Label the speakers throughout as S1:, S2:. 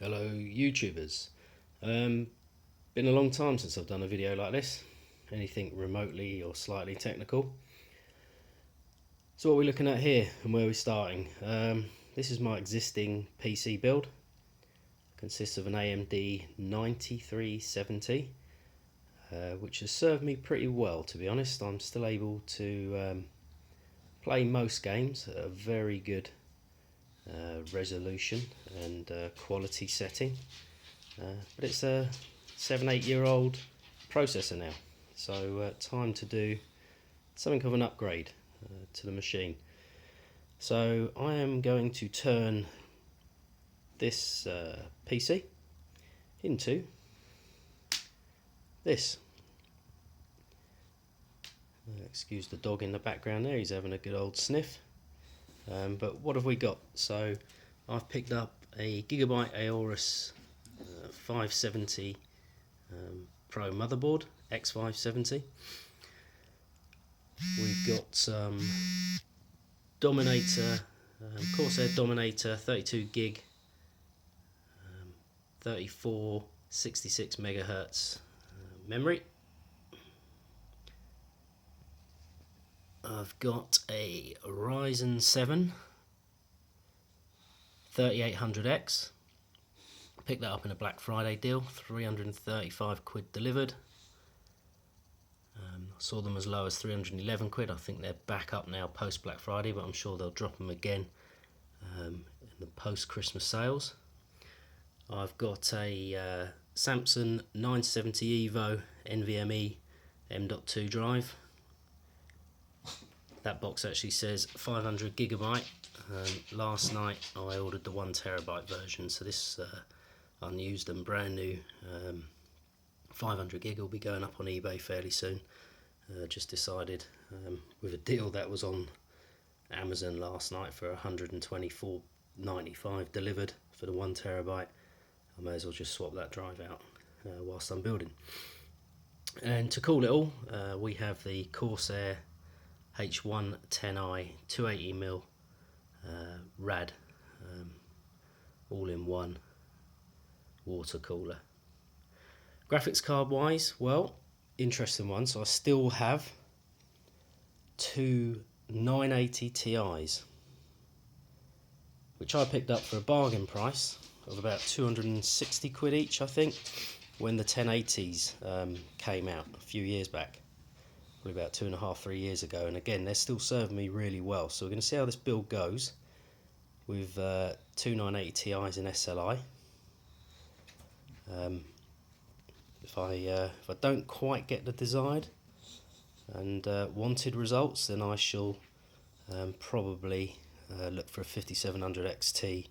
S1: Hello YouTubers. Been a long time since I've done a video like this, anything remotely or slightly technical. So what we're looking at here and where we're starting. This is my existing PC build. Consists of an AMD 9370, which has served me pretty well, to be honest. I'm still able to play most games at a very good resolution and quality setting. But it's a 7-8 year old processor now, so time to do something of an upgrade to the machine. So I am going to turn this PC into this. Excuse the dog in the background there, he's having a good old sniff. But what have we got? So I've picked up a Gigabyte Aorus 570 Pro motherboard, X570. We've got some Dominator, Corsair Dominator 32 gig, 3466 megahertz memory. I've got a Ryzen 7 3800X. Picked that up in a Black Friday deal, 335 quid delivered. I saw them as low as 311 quid. I think they're back up now post Black Friday, but I'm sure they'll drop them again in the post Christmas sales. I've got a Samsung 970 EVO NVMe M.2 drive. That box actually says 500 gigabyte. Last night I ordered the 1TB version, so this unused and brand new 500 gig will be going up on eBay fairly soon. Just decided with a deal that was on Amazon last night for $124.95 delivered for the 1TB. I may as well just swap that drive out whilst I'm building. And to cool it all, we have the Corsair H110i 280mm rad all-in-one water cooler. Graphics card wise, well, interesting one. So I still have two 980 Ti's, which I picked up for a bargain price of about 260 quid each, I think, when the 1080s came out a few years back, probably about 2.5-3 years ago. And again, they're still serving me really well. So we're going to see how this build goes with two 980 Ti's in SLI. If I don't quite get the desired and wanted results, then I shall probably look for a 5700 XT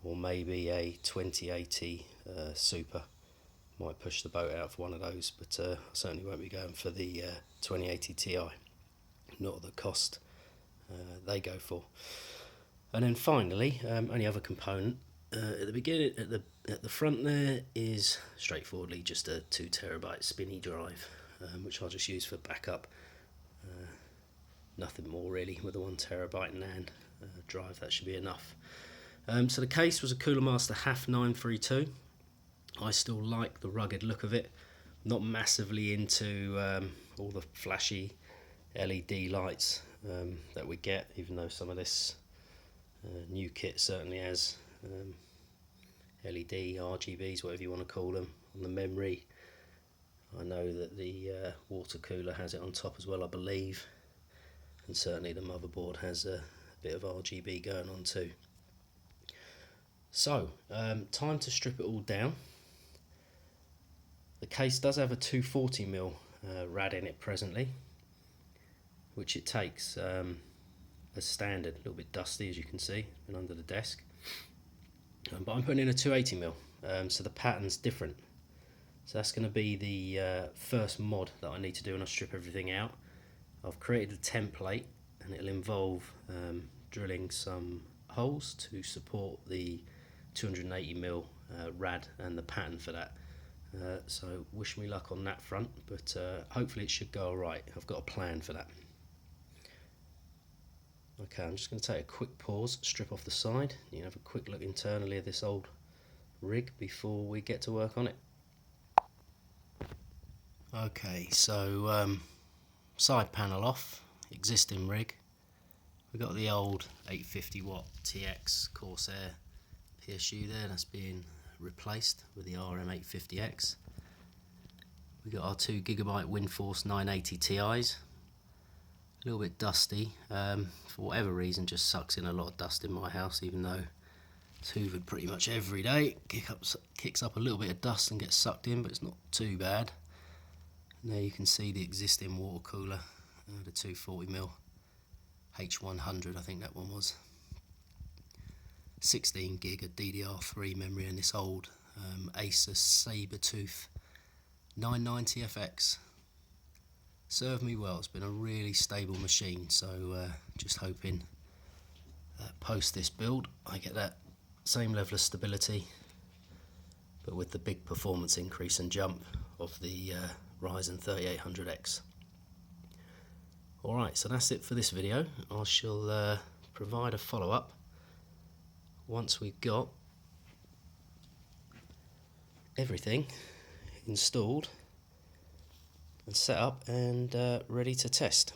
S1: or maybe a 2080 Super. Might push the boat out for one of those, but I certainly won't be going for the 2080 Ti, not at the cost they go for. And then finally, only other component at the beginning, at the front there is straightforwardly just a 2TB spinny drive, which I'll just use for backup. Nothing more really with a 1TB NAND drive, that should be enough. So the case was a Coolermaster HAF932. I still like the rugged look of it. Not massively into all the flashy LED lights that we get, even though some of this new kit certainly has LED, RGBs, whatever you want to call them, on the memory. I know that the water cooler has it on top as well, I believe, and certainly the motherboard has a bit of RGB going on too. So, time to strip it all down. The case does have a 240mm rad in it presently, which it takes as standard. A little bit dusty, as you can see, and under the desk. But I'm putting in a 280mm, so the pattern's different. So that's going to be the first mod that I need to do when I strip everything out. I've created a template, and it'll involve drilling some holes to support the 280mm rad and the pattern for that. So wish me luck on that front, but hopefully it should go alright. I've got a plan for that. Okay, I'm just going to take a quick pause, strip off the side. You can have a quick look internally of this old rig before we get to work on it. Okay, so side panel off, existing rig. We've got the old 850W TX Corsair PSU there, that's being replaced with the RM850X. We've got our two Gigabyte Windforce 980 Ti's. A little bit dusty, for whatever reason just sucks in a lot of dust in my house, even though it's hoovered pretty much every day. Kicks up a little bit of dust and gets sucked in, but it's not too bad. Now you can see the existing water cooler, the 240mm H100, I think that one was. 16 gig of DDR3 memory and this old Asus Sabertooth 990FX. Served me well, it's been a really stable machine, so just hoping post this build I get that same level of stability, but with the big performance increase and jump of the Ryzen 3800X. Alright, so that's it for this video. I shall provide a follow-up once we've got everything installed and set up and ready to test.